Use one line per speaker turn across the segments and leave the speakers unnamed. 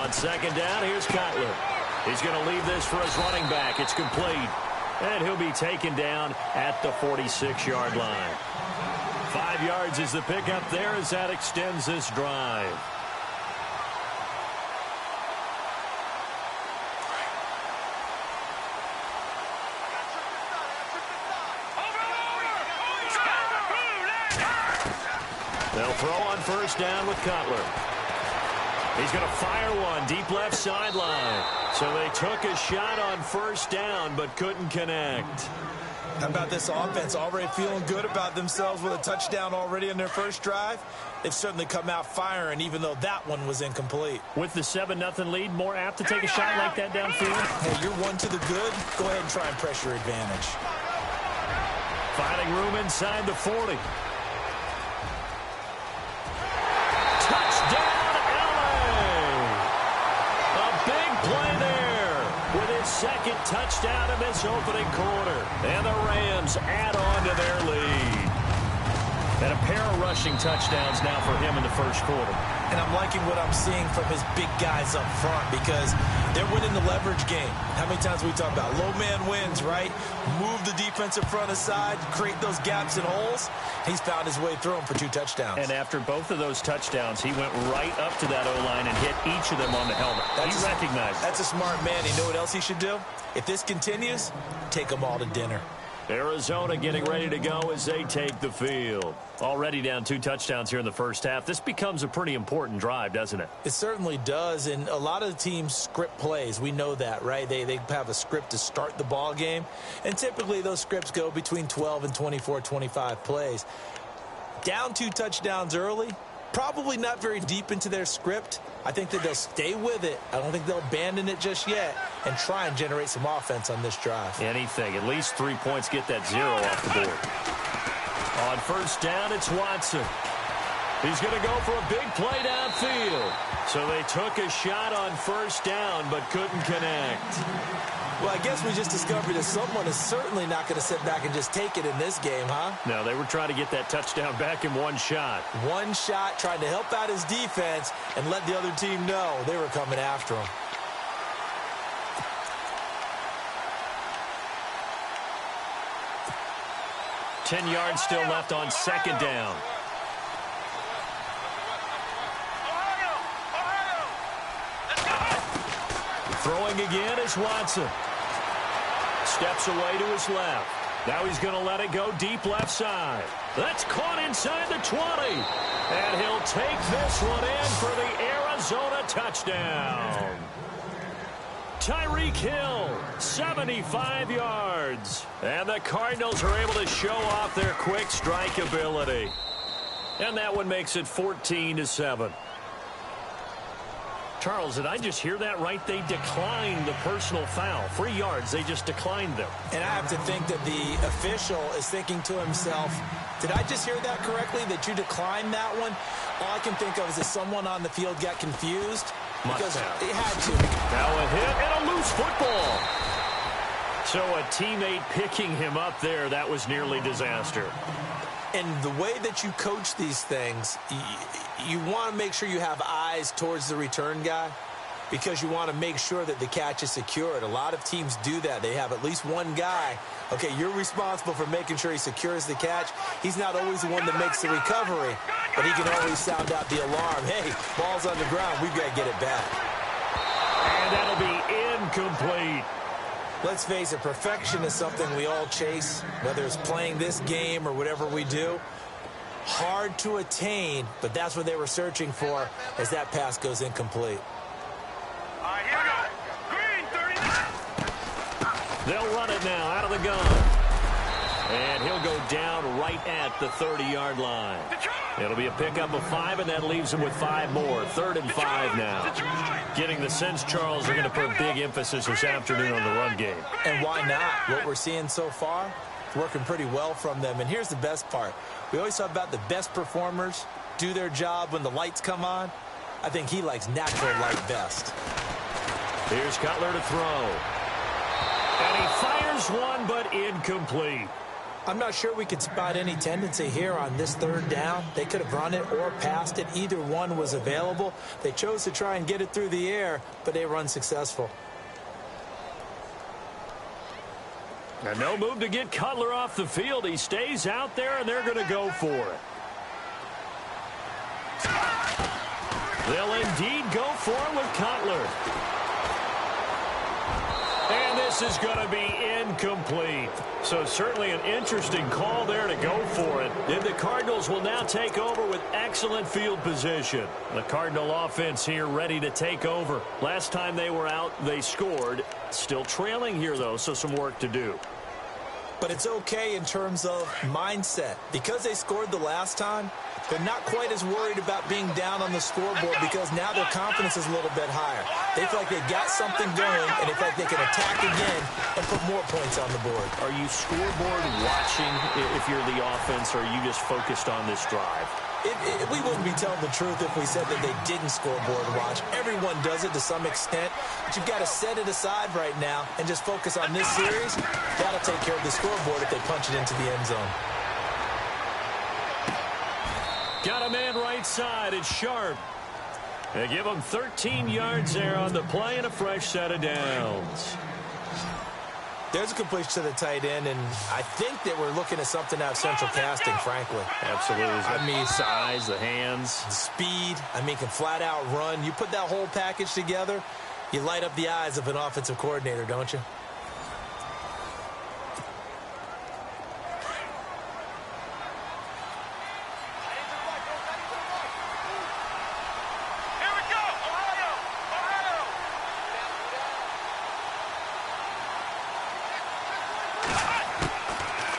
On second down, here's Cutler. He's going to leave this for his running back. It's complete. And he'll be taken down at the 46-yard line. 5 yards is the pickup there as that extends this drive. They'll throw on first down with Cutler. He's going to fire one deep left sideline. So they took a shot on first down but couldn't connect.
How about this offense already feeling good about themselves with a touchdown already in their first drive? They've certainly come out firing, even though that one was incomplete.
With the 7-0 lead, more apt to take a shot like that downfield?
Hey, you're one to the good. Go ahead and try and press your advantage.
Finding room inside the 40. Touchdown, LA! A big play there with his second touchdown in this opening quarter. And the Rams add on to their lead. And a pair of rushing touchdowns now for him in the first quarter.
And I'm liking what I'm seeing from his big guys up front because they're winning the leverage game. How many times we talk about low man wins, right? Move the defensive front aside, create those gaps and holes. He's found his way through them for 2 touchdowns.
And after both of those touchdowns, he went right up to that O-line and hit each of them on the helmet. He recognized it.
That's a smart man. You know what else he should do? If this continues, take them all to dinner.
Arizona getting ready to go as they take the field. Already down 2 touchdowns here in the first half. This becomes a pretty important drive, doesn't it?
It certainly does, and a lot of the teams script plays. We know that, right? They have a script to start the ball game, and typically those scripts go between 12 and 24, 25 plays. Down 2 touchdowns early, probably not very deep into their script. I think that they'll stay with it. I don't think they'll abandon it just yet and try and generate some offense on this drive.
Anything. At least 3 points get that 0 off the board. On first down, it's Watson. He's going to go for a big play downfield. So they took a shot on first down but couldn't connect.
Well, I guess we just discovered that someone is certainly not going to sit back and just take it in this game, huh?
No, they were trying to get that touchdown back in one shot.
One shot, trying to help out his defense and let the other team know they were coming after him.
Ten yards still left on second down. Throwing again is Watson. Steps away to his left. Now he's going to let it go deep left side. That's caught inside the 20. And he'll take this one in for the Arizona touchdown. Tyreek Hill, 75 yards. And the Cardinals are able to show off their quick strike ability. And that one makes it 14-7. Charles, did I just hear that right? They declined the personal foul. 3 yards, they just declined them.
And I have to think that the official is thinking to himself, did I just hear that correctly, that you declined that one? All I can think of is that someone on the field got confused. Because it had to.
Now a hit and a loose football. So a teammate picking him up there, that was nearly disaster.
And the way that you coach these things, you want to make sure you have eyes towards the return guy because you want to make sure that the catch is secured. A lot of teams do that. They have at least one guy. Okay, you're responsible for making sure he secures the catch. He's not always the one that makes the recovery, but he can always sound out the alarm. Hey, ball's on the ground. We've got to get it back.
And that'll be incomplete.
Let's face it, perfection is something we all chase, whether it's playing this game or whatever we do. Hard to attain, but that's what they were searching for as that pass goes incomplete.
All right, here we go. Green, 30.
They'll run it now out of the gun. And he'll go down right at the 30-yard line. It'll be a pickup of 5, and that leaves him with 5 more. 3rd and 5 now. Getting the sense, Charles, they're going to put a big emphasis this afternoon on the run game.
And why not? What we're seeing so far, working pretty well from them. And here's the best part. We always talk about the best performers do their job when the lights come on. I think he likes natural light best.
Here's Cutler to throw. And he fires one, but incomplete.
I'm not sure we could spot any tendency here on this third down. They could have run it or passed it. Either one was available. They chose to try and get it through the air, but they were unsuccessful.
And no move to get Cutler off the field. He stays out there, and they're going to go for it. They'll indeed go for it with Cutler. And this is going to be incomplete. So certainly an interesting call there to go for it. And the Cardinals will now take over with excellent field position. The Cardinal offense here ready to take over. Last time they were out, they scored. Still trailing here, though, so some work to do.
But it's okay in terms of mindset. Because they scored the last time, they're not quite as worried about being down on the scoreboard because now their confidence is a little bit higher. They feel like they've got something going, and they feel like they can attack again and put more points on the board.
Are you scoreboard watching if you're the offense, or are you just focused on this drive?
We wouldn't be telling the truth if we said that they didn't scoreboard watch. Everyone does it to some extent, but you've got to set it aside right now and just focus on this series. That'll take care of the scoreboard if they punch it into the end zone.
Got a man right side. It's Sharp. They give him 13 yards there on the play and a fresh set of downs.
There's a completion to the tight end, and I think that we're looking at something out of central casting, frankly.
Absolutely.
I mean,
size, the hands.
The speed. I mean, can flat out run. You put that whole package together, you light up the eyes of an offensive coordinator, don't you?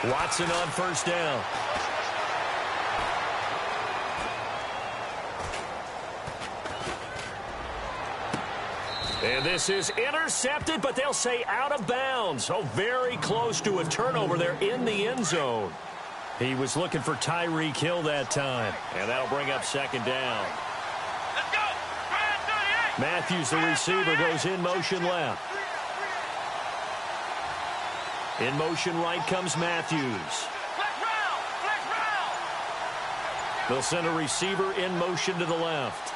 Watson on first down. And this is intercepted, but they'll say out of bounds. So very close to a turnover there in the end zone. He was looking for Tyreek Hill that time. And that'll bring up second down.
Let's go.
Matthews, the receiver, goes in motion left. In motion right comes Matthews. They'll send a receiver in motion to the left.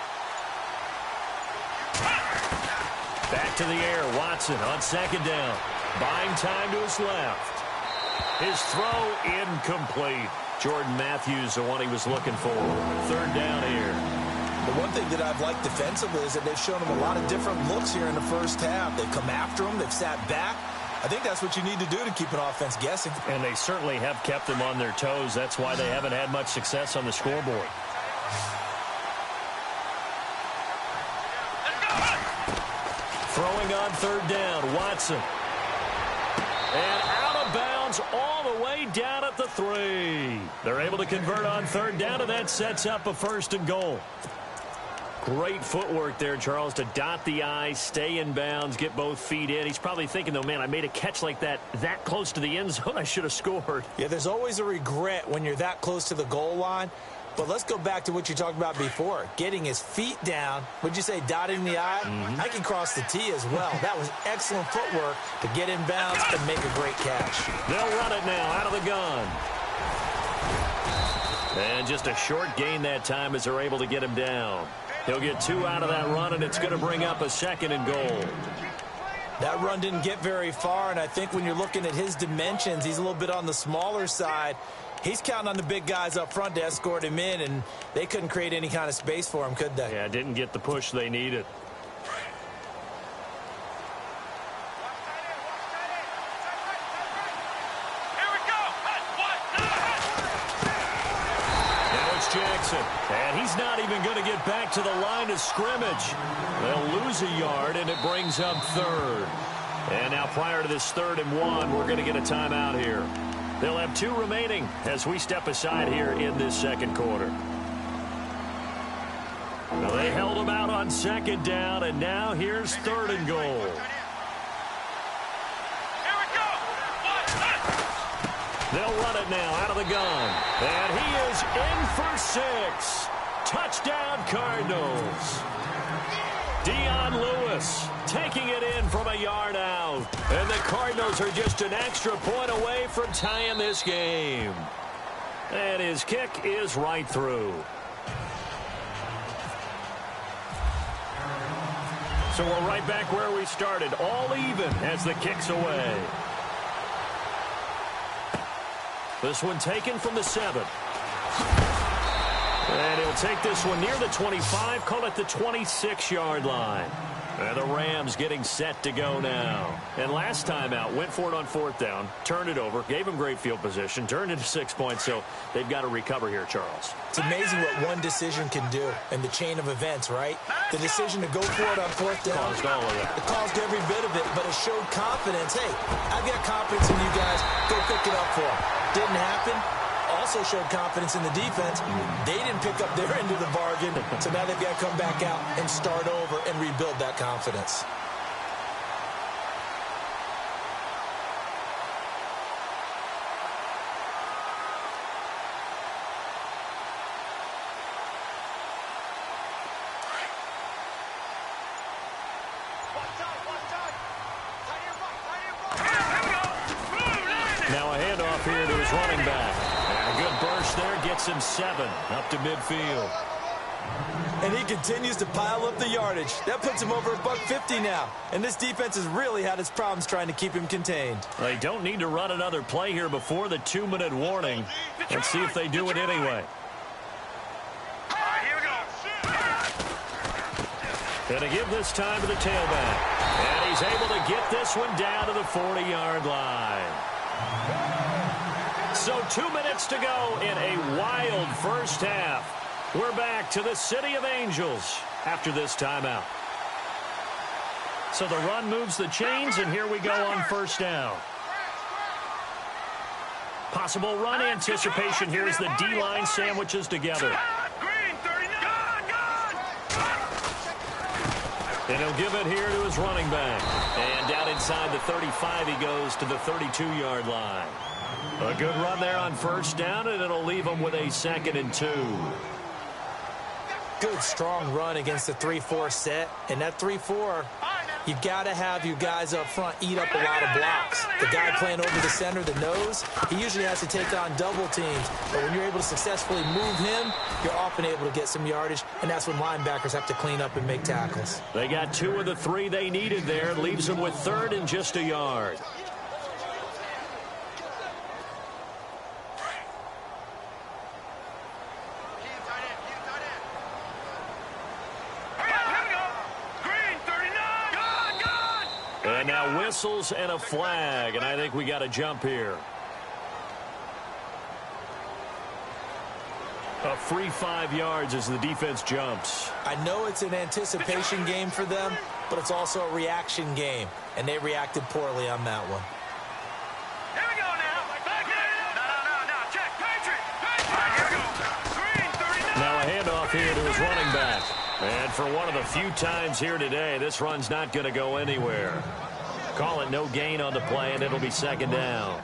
Back to the air. Watson on second down. Buying time to his left. His throw incomplete. Jordan Matthews, the one he was looking for. Third down here.
The one thing that I've liked defensively is that they've shown him a lot of different looks here in the first half. They've come after him. They've sat back. I think that's what you need to do to keep an offense guessing.
And they certainly have kept them on their toes. That's why they haven't had much success on the scoreboard. Throwing on third down, Watson. And out of bounds all the way down at the 3. They're able to convert on third down, and that sets up a first and goal. Great footwork there, Charles, to dot the I, stay in bounds, get both feet in. He's probably thinking, though, man, I made a catch like that close to the end zone. I should have scored.
Yeah, there's always a regret when you're that close to the goal line. But let's go back to what you talked about before. Getting his feet down. Would you say dotting the I? I can cross the T as well. That was excellent footwork to get in bounds and make a great catch.
They'll run it now out of the gun. And just a short gain that time as they're able to get him down. He'll get 2 out of that run, and it's going to bring up a second and goal.
That run didn't get very far, and I think when you're looking at his dimensions, he's a little bit on the smaller side. He's counting on the big guys up front to escort him in, and they couldn't create any kind of space for him, could they?
Yeah, didn't get the push they needed. Jackson, and he's not even going to get back to the line of scrimmage. They'll lose a yard, and it brings up third. And now prior to this 3rd and 1, we're going to get a timeout here. They'll have 2 remaining as we step aside here in this second quarter. Now they held him out on second down, and now here's 3rd and goal. They'll run it now out of the gun. And he is in for 6. Touchdown, Cardinals. Dion Lewis taking it in from a yard out. And the Cardinals are just an extra point away from tying this game. And his kick is right through. So we're right back where we started, all even as the kick's away. This one taken from the 7. And he'll take this one near the 25, call it the 26-yard line. And the Rams getting set to go now. And last time out, went for it on 4th down, turned it over, gave him great field position, turned it to 6 points, so they've got to recover here, Charles.
It's amazing what one decision can do in the chain of events, right? The decision to go for it on 4th down.
Caused all of that.
It caused every bit of it, but it showed confidence. Hey, I've got confidence in you guys. Go pick it up for them. Didn't happen. Also showed confidence in the defense. They didn't pick up their end of the bargain, so now they've got to come back out and start over and rebuild that confidence.
Now a handoff here to his running back. And a good burst there gets him 7 up to midfield.
And he continues to pile up the yardage. That puts him over $150 now. And this defense has really had its problems trying to keep him contained.
They don't need to run another play here before the 2-minute warning. Let's see if they do it anyway. And to give this time to the tailback. And he's able to get this one down to the 40-yard line. So 2 minutes to go in a wild first half. We're back to the City of Angels after this timeout. So the run moves the chains, and here we go on 1st down. Possible run anticipation here as the D-line sandwiches together. And he'll give it here to his running back. And down inside the 35, he goes to the 32-yard line. A good run there on 1st down, and it'll leave him with a 2nd and 2.
Good, strong run against the 3-4 set. And that 3-4, you've got to have your guys up front eat up a lot of blocks. The guy playing over the center, the nose, he usually has to take on double teams. But when you're able to successfully move him, you're often able to get some yardage, and that's when linebackers have to clean up and make tackles.
They got 2 of the 3 they needed there. Leaves them with 3rd and just a yard. And now whistles and a flag, and I think we got a jump here. A free 5 yards as the defense jumps.
I know it's an anticipation game for them, but it's also a reaction game, and they reacted poorly on that one.
Here we go now. No. Check. Patriot. Here we go. Green 39.
Now a handoff here to his running back. And for one of the few times here today, this run's not going to go anywhere. Call it no gain on the play, and it'll be 2nd down.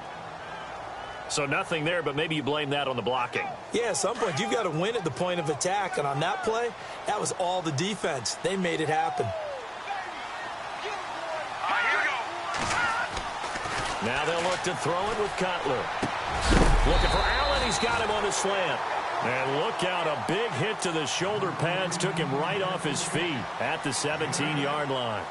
So nothing there, but maybe you blame that on the blocking.
Yeah, at some point, you've got to win at the point of attack. And on that play, that was all the defense. They made it happen.
Here we go.
Now they'll look to throw it with Cutler. Looking for Allen. He's got him on a slant. And look out, a big hit to the shoulder pads. Took him right off his feet at the 17-yard line.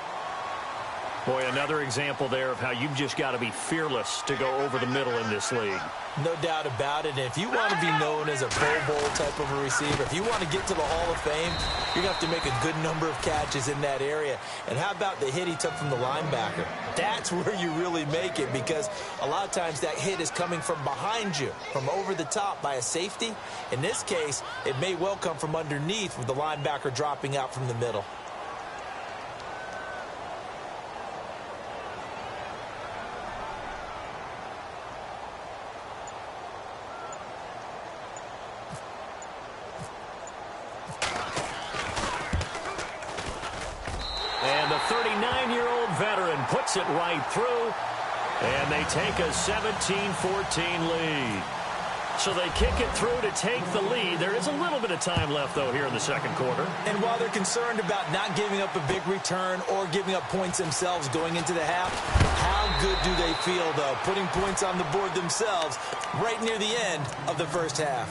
Boy, another example there of how you've just got to be fearless to go over the middle in this league.
No doubt about it. And if you want to be known as a Pro Bowl type of a receiver, if you want to get to the Hall of Fame, you're going to have to make a good number of catches in that area. And how about the hit he took from the linebacker? That's where you really make it, because a lot of times that hit is coming from behind you, from over the top by a safety. In this case, it may well come from underneath with the linebacker dropping out from the middle.
And the 39-year-old veteran puts it right through, and they take a 17-14 lead. So they kick it through to take the lead. There is a little bit of time left, though, here in the second quarter.
And while they're concerned about not giving up a big return or giving up points themselves going into the half, how good do they feel, though, putting points on the board themselves right near the end of the first half?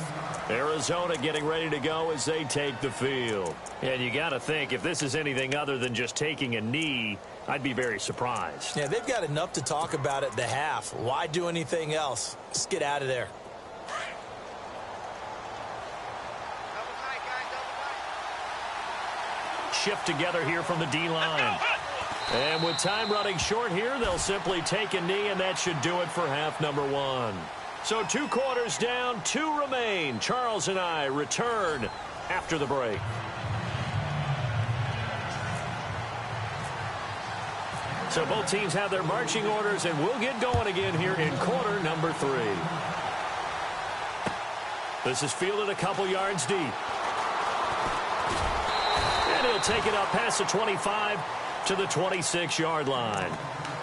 Arizona getting ready to go as they take the field. And you got to think, if this is anything other than just taking a knee, I'd be very surprised.
Yeah, they've got enough to talk about at the half. Why do anything else? Just get out of there.
Shift together here from the D-line. And with time running short here, they'll simply take a knee, and that should do it for half number one. So 2 quarters down, 2 remain. Charles and I return after the break. So both teams have their marching orders, and we'll get going again here in quarter number 3. This is fielded a couple yards deep. And he'll take it up past the 25 to the 26-yard line.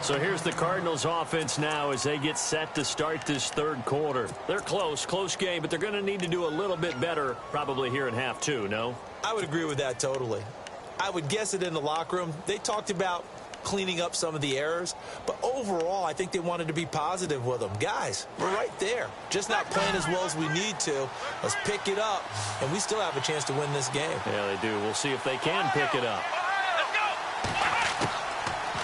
So here's the Cardinals offense now as they get set to start this third quarter. They're close game, but they're going to need to do a little bit better probably here in half 2, no?
I would agree with that totally. I would guess it in the locker room. They talked about cleaning up some of the errors, but overall I think they wanted to be positive with them. Guys, we're right there. Just not playing as well as we need to. Let's pick it up, and we still have a chance to win this game.
Yeah, they do. We'll see if they can pick it up.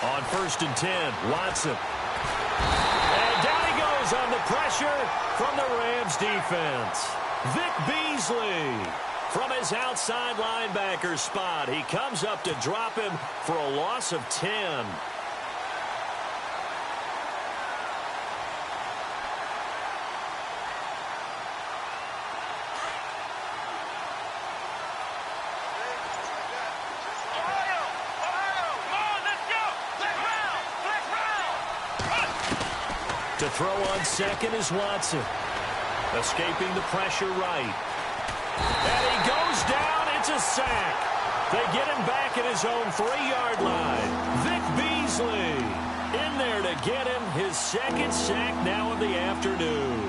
On 1st and 10, Watson. And down he goes on the pressure from the Rams defense. Vic Beasley from his outside linebacker spot. He comes up to drop him for a loss of 10. To throw on second is Watson. Escaping the pressure right. And he goes down. It's a sack. They get him back at his own 3-yard line. Vic Beasley in there to get him his second sack now of the afternoon.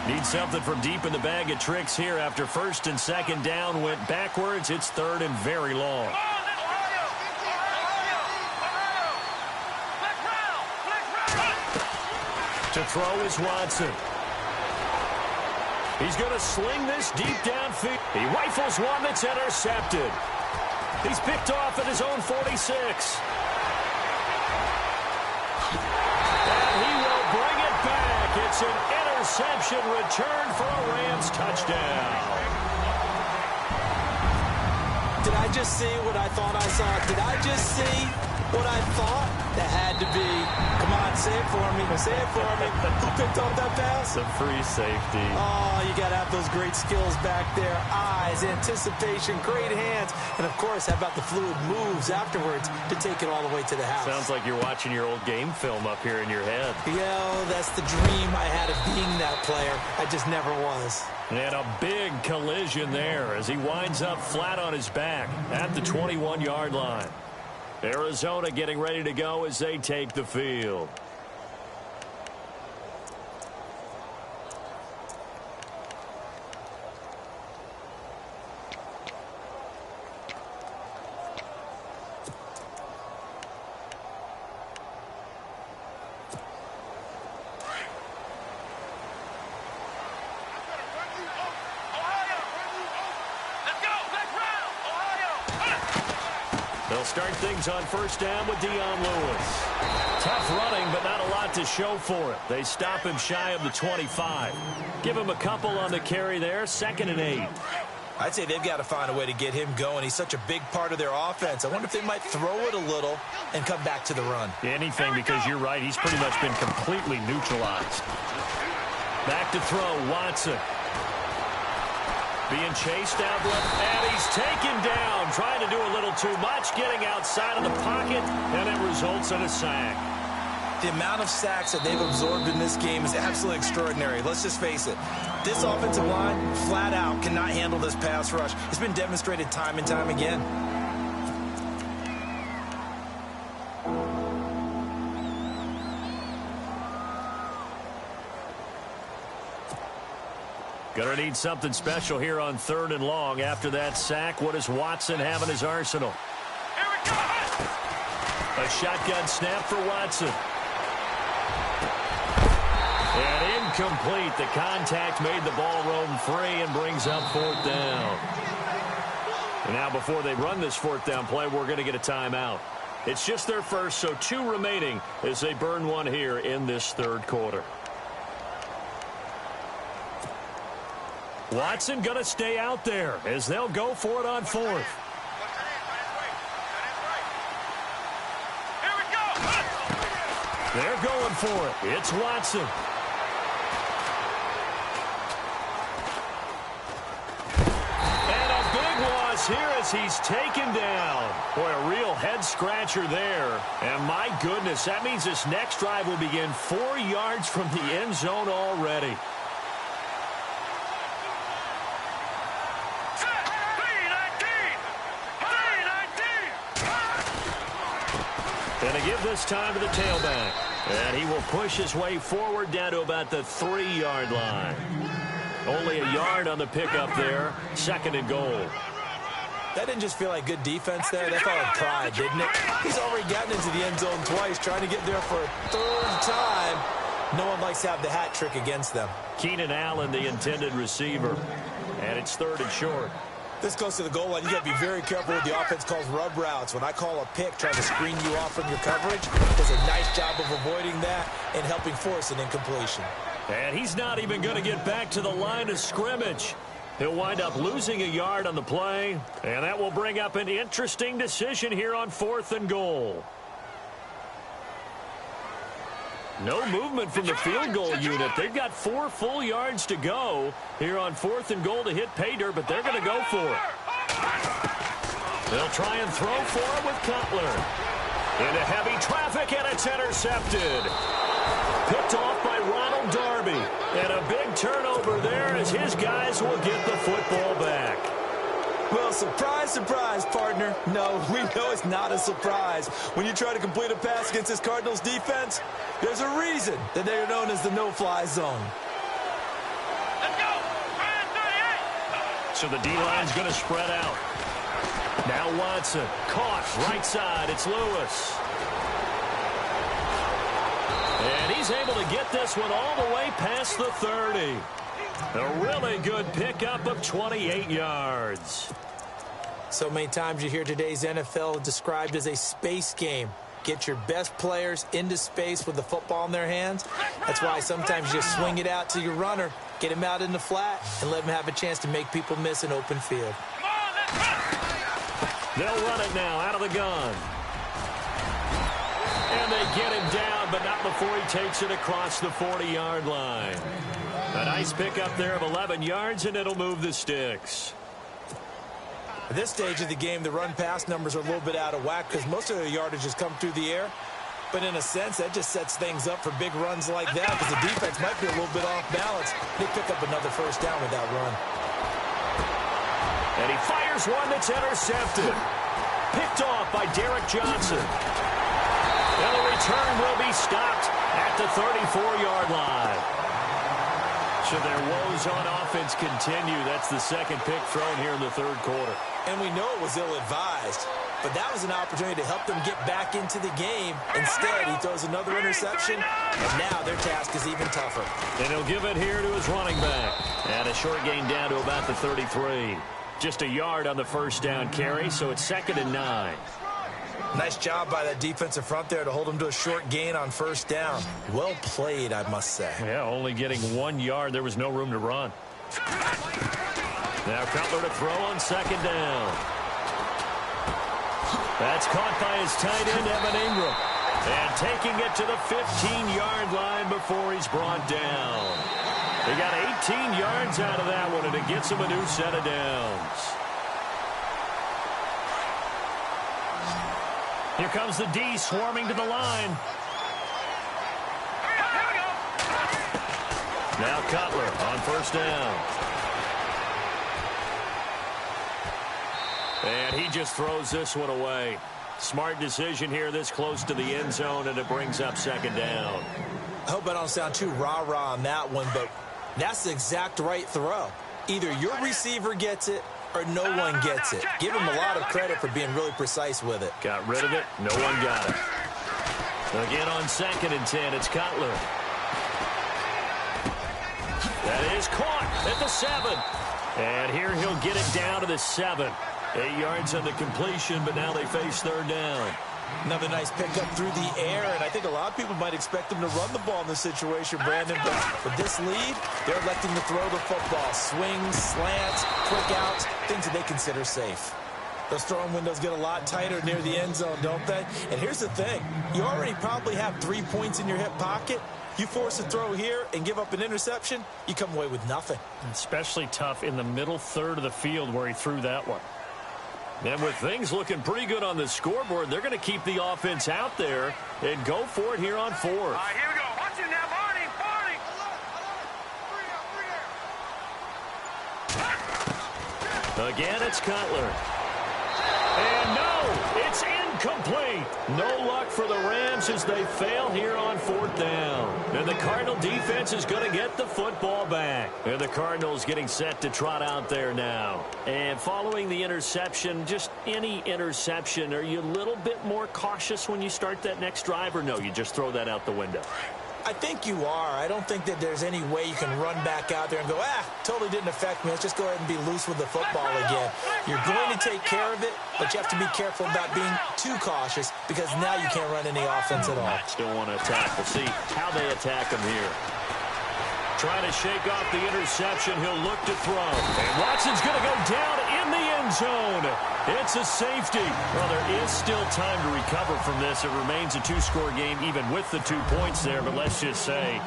Need something from deep in the bag of tricks here after 1st and 2nd down went backwards. It's 3rd and very long. To throw is Watson. He's going to sling this deep downfield. He rifles one that's intercepted. He's picked off at his own 46. And he will bring it back. It's an interception return for a Rams touchdown.
Did I just see what I thought I saw? Did I just see what I thought? That had to be. Come on, say it for me. Say it for me. Who picked up that pass?
The free safety.
Oh, you got to have those great skills back there. Eyes, anticipation, great hands. And, of course, how about the fluid moves afterwards to take it all the way to the house?
Sounds like you're watching your old game film up here in your head.
Yeah, that's the dream I had of being that player. I just never was.
And a big collision there as he winds up flat on his back at the 21-yard line. Arizona getting ready to go as they take the field. They'll start things on 1st down with Dion Lewis. Tough running, but not a lot to show for it. They stop him shy of the 25. Give him a couple on the carry there, 2nd and 8.
I'd say they've got to find a way to get him going. He's such a big part of their offense. I wonder if they might throw it a little and come back to the run.
Anything, because you're right. He's pretty much been completely neutralized. Back to throw, Watson. Being chased out left, and he's taken down. Trying to do a little too much, getting outside of the pocket, and it results in a sack.
The amount of sacks that they've absorbed in this game is absolutely extraordinary. Let's just face it. This offensive line, flat out, cannot handle this pass rush. It's been demonstrated time and time again.
Gonna need something special here on 3rd and long. After that sack, what does Watson have in his arsenal?
Here we go.
A shotgun snap for Watson. And incomplete. The contact made the ball roam free and brings up 4th down. And now before they run this 4th down play, we're going to get a timeout. It's just their first, so 2 remaining as they burn one here in this 3rd quarter. Watson going to stay out there as they'll go for it on 4th.
Here we go.
They're going for it. It's Watson. Here as he's taken down. Boy, a real head-scratcher there. And my goodness, that means this next drive will begin 4 yards from the end zone already. And to give this time to the tailback. And he will push his way forward down to about the 3-yard line. Only a yard on the pickup there. 2nd and goal.
That didn't just feel like good defense there. That felt like pride, didn't it? He's already gotten into the end zone twice, trying to get there for a 3rd time. No one likes to have the hat trick against them.
Keenan Allen, the intended receiver. And it's 3rd and short.
This goes to the goal line. You got to be very careful with the offense calls rub routes. When I call a pick trying to screen you off from your coverage, does a nice job of avoiding that and helping force an incompletion.
And he's not even going to get back to the line of scrimmage. He'll wind up losing a yard on the play, and that will bring up an interesting decision here on 4th and goal. No movement from the field goal unit. They've got 4 full yards to go here on 4th and goal to hit pay dirt, but they're going to go for it. They'll try and throw for it with Cutler. Into heavy traffic, and it's intercepted. Picked off by Ronald Darby. And a big turnover there as his guys will get the football back.
Well, surprise, surprise, partner. No, we know it's not a surprise. When you try to complete a pass against this Cardinals defense, there's a reason that they're known as the no-fly zone.
Let's go. 38.
So the D-line's going to spread out. Now Watson, caught, right side, it's Lewis. And he's able to get this one all the way past the 30. A really good pickup of 28 yards.
So many times you hear today's NFL described as a space game. Get your best players into space with the football in their hands. That's why sometimes you swing it out to your runner, get him out in the flat, and let him have a chance to make people miss an open field.
They'll run it now out of the gun. And they get him down, but not before he takes it across the 40-yard line. A nice pickup there of 11 yards, and it'll move the sticks.
At this stage of the game, the run-pass numbers are a little bit out of whack because most of the yardage has come through the air. But in a sense, that just sets things up for big runs like that because the defense might be a little bit off balance. They pick up another 1st down with that run.
And he fires one that's intercepted. Picked off by Derek Johnson. And the return will be stopped at the 34-yard line. So their woes on offense continue. That's the 2nd pick thrown here in the 3rd quarter.
And we know it was ill-advised, but that was an opportunity to help them get back into the game. Instead, he throws another interception, and now their task is even tougher.
And he'll give it here to his running back. And a short gain down to about the 33. Just a yard on the 1st down carry, so it's 2nd and 9.
Nice job by that defensive front there to hold him to a short gain on 1st down. Well played, I must say.
Yeah, only getting 1 yard. There was no room to run. Now Cutler to throw on 2nd down. That's caught by his tight end, Evan Ingram. And taking it to the 15-yard line before he's brought down. He got 18 yards out of that one, and it gets him a new set of downs. Here comes the D swarming to the line. Now Cutler on 1st down. And he just throws this one away. Smart decision here this close to the end zone, and it brings up 2nd down.
I hope I don't sound too rah-rah on that one, but That's the exact right throw. Either your receiver gets it or no one gets it. Give him a lot of credit for being really precise with it.
Got rid of it. No one got it. Again on 2nd and 10, it's Cutler. That is caught at the 7. And here he'll get it down to the 7. 8 yards on the completion, but now they face 3rd down.
Another nice pickup through the air, and I think a lot of people might expect him to run the ball in this situation, Brandon. But with this lead, they're electing to throw the football. Swings, slants, quick outs, things that they consider safe. Those throwing windows get a lot tighter near the end zone, don't they? And here's the thing. You already probably have 3 points in your hip pocket. You force a throw here and give up an interception, you come away with nothing.
Especially tough in the middle third of the field where he threw that one. And with things looking pretty good on the scoreboard, they're going to keep the offense out there and go for it here on 4th.
All right, here we go. Watch it now, Barney. Barney.
Again, it's Cutler. And no, it's incomplete. No luck for the Rams as they fail here on 4th down. And the Cardinal defense is going to get the football back. And the Cardinals getting set to trot out there now. And following the interception, just any interception, are you a little bit more cautious when you start that next drive, or no, you just throw that out the window?
I think you are. I don't think that there's any way you can run back out there and go, totally didn't affect me. Let's just go ahead and be loose with the football again. You're going to take care of it, but you have to be careful about being too cautious because now you can't run any offense at all.
Still want to attack. We'll see how they attack him here. Trying to shake off the interception. He'll look to throw. And Watson's going to go down in the end zone. It's a safety. Well, there is still time to recover from this. It remains a 2-score game even with the 2 points there. But let's just say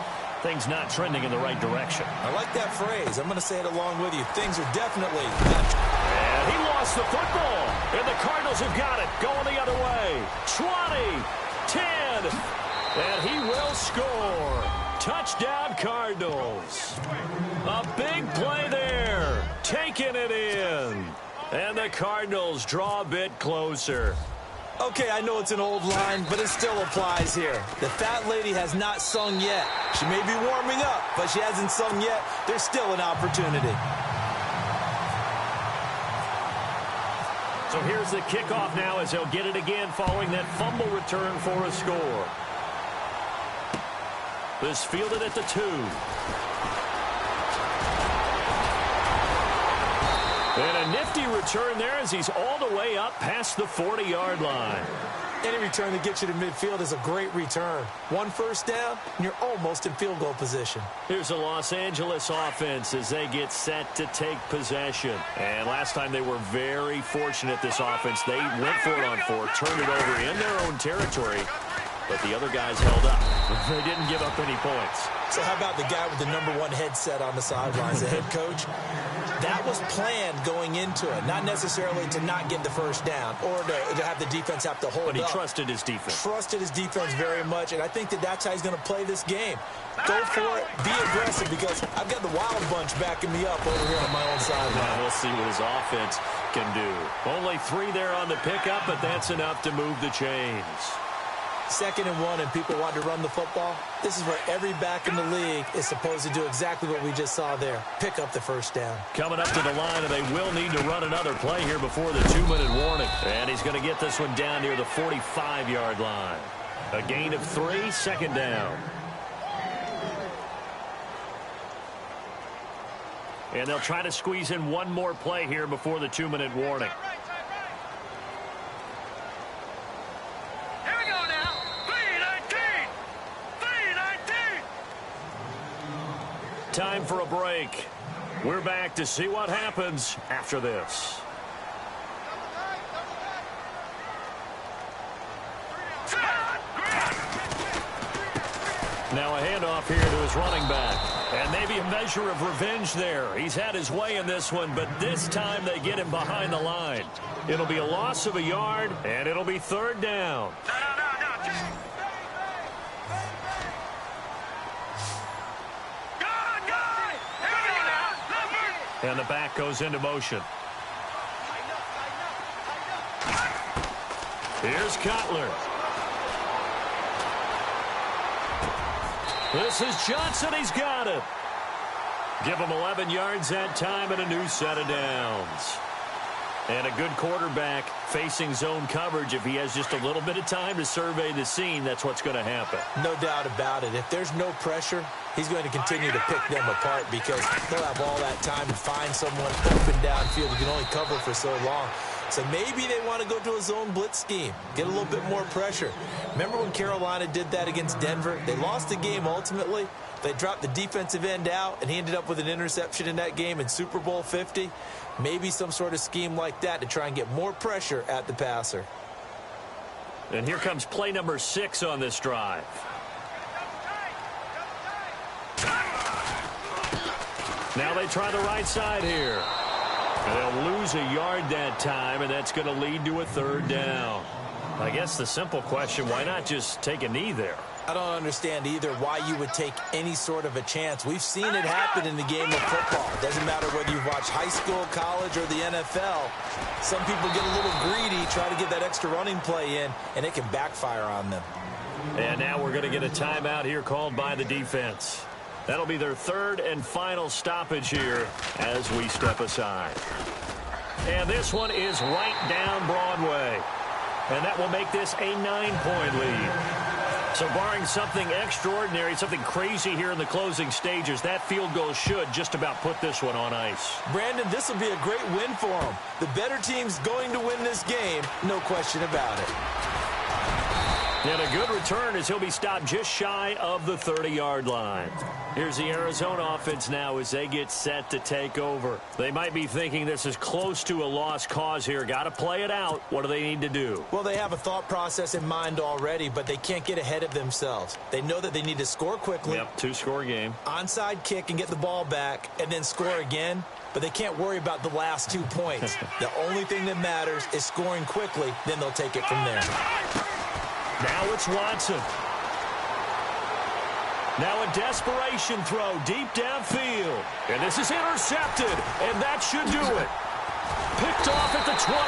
things not trending in the right direction.
I like that phrase. I'm going to say it along with you. Things are definitely not.
And he lost the football. And the Cardinals have got it. Going the other way. 20, 10. And he will score. Touchdown, Cardinals. A big play there. Taking it in. And the Cardinals draw a bit closer.
Okay, I know it's an old line, but it still applies here. The fat lady has not sung yet. She may be warming up, but she hasn't sung yet. There's still an opportunity.
So here's the kickoff now as they'll get it again following that fumble return for a score. This fielded at the 2. And a nifty return there as he's all the way up past the 40-yard line.
Any return that gets you to midfield is a great return. 1 first down, and you're almost in field goal position.
Here's the Los Angeles offense as they get set to take possession. And last time they were very fortunate, this offense. They went for it on 4, turned it over in their own territory, but the other guys held up. They didn't give up any points.
So how about the guy with the #1 headset on the sidelines, the head coach? That was planned going into it, not necessarily to not get the first down or to have the defense have to hold up.
But he trusted his defense.
Trusted his defense very much, and I think that that's how he's going to play this game. Go for it, be aggressive, because I've got the wild bunch backing me up over here on my own sideline.
We'll see what his offense can do. Only 3 there on the pickup, but that's enough to move the chains.
2nd and 1, and people want to run the football. This is where every back in the league is supposed to do exactly what we just saw there. Pick up the first down.
Coming up to the line, and they will need to run another play here before the 2-minute warning. And he's going to get this one down near the 45-yard line. A gain of 3, 2nd down. And they'll try to squeeze in one more play here before the 2-minute warning. Time for a break. We're back to see what happens after this. Now a handoff here to his running back. And maybe a measure of revenge there. He's had his way in this one, but this time they get him behind the line. It'll be a loss of a yard, and it'll be 3rd down. And the back goes into motion. Here's Cutler. This is Johnson. He's got it. Give him 11 yards that time and a new set of downs. And a good quarterback facing zone coverage. If he has just a little bit of time to survey the scene, that's what's going to happen.
No doubt about it. If there's no pressure, he's going to continue to pick them apart because he'll have all that time to find someone open downfield who can only cover for so long. So maybe they want to go to a zone blitz scheme, get a little bit more pressure. Remember when Carolina did that against Denver? They lost the game ultimately. They dropped the defensive end out, and he ended up with an interception in that game in Super Bowl 50. Maybe some sort of scheme like that to try and get more pressure at the passer.
And here comes play number 6 on this drive. Now they try the right side here. And they'll lose a yard that time, and that's going to lead to a 3rd down. I guess the simple question, why not just take a knee there?
I don't understand either why you would take any sort of a chance. We've seen it happen in the game of football. It doesn't matter whether you've watched high school, college, or the NFL. Some people get a little greedy, try to get that extra running play in, and it can backfire on them.
And now we're going to get a timeout here called by the defense. That'll be their 3rd and final stoppage here as we step aside. And this one is right down Broadway. And that will make this a 9-point lead. So barring something extraordinary, something crazy here in the closing stages, that field goal should just about put this one on ice.
Brandon, this will be a great win for them. The better team's going to win this game, no question about it.
And a good return as he'll be stopped just shy of the 30-yard line. Here's the Arizona offense now as they get set to take over. They might be thinking this is close to a lost cause here. Got to play it out. What do they need to do?
Well, they have a thought process in mind already, but they can't get ahead of themselves. They know that they need to score quickly.
Yep, 2-score game.
Onside kick and get the ball back and then score again. But they can't worry about the last 2 points. The only thing that matters is scoring quickly. Then they'll take it from there.
Now it's Watson. Now a desperation throw deep downfield. And this is intercepted, and that should do it. Picked off at the 21,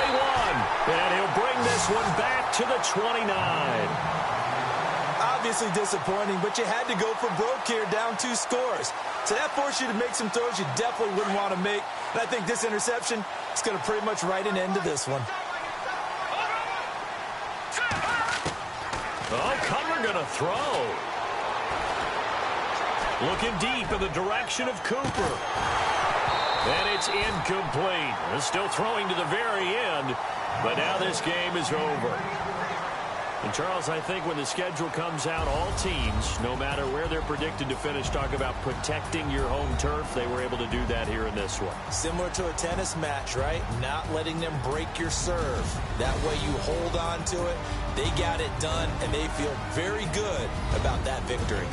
and he'll bring this one back to the 29.
Obviously disappointing, but you had to go for broke here, down 2 scores. So that forced you to make some throws you definitely wouldn't want to make. And I think this interception is going to pretty much write an end to this one.
Oh, Cutler going to throw. Looking deep in the direction of Cooper. And it's incomplete. They're still throwing to the very end, but now this game is over. And, Charles, I think when the schedule comes out, all teams, no matter where they're predicted to finish, talk about protecting your home turf. They were able to do that here in this one.
Similar to a tennis match, right? Not letting them break your serve. That way you hold on to it. They got it done, and they feel very good about that victory.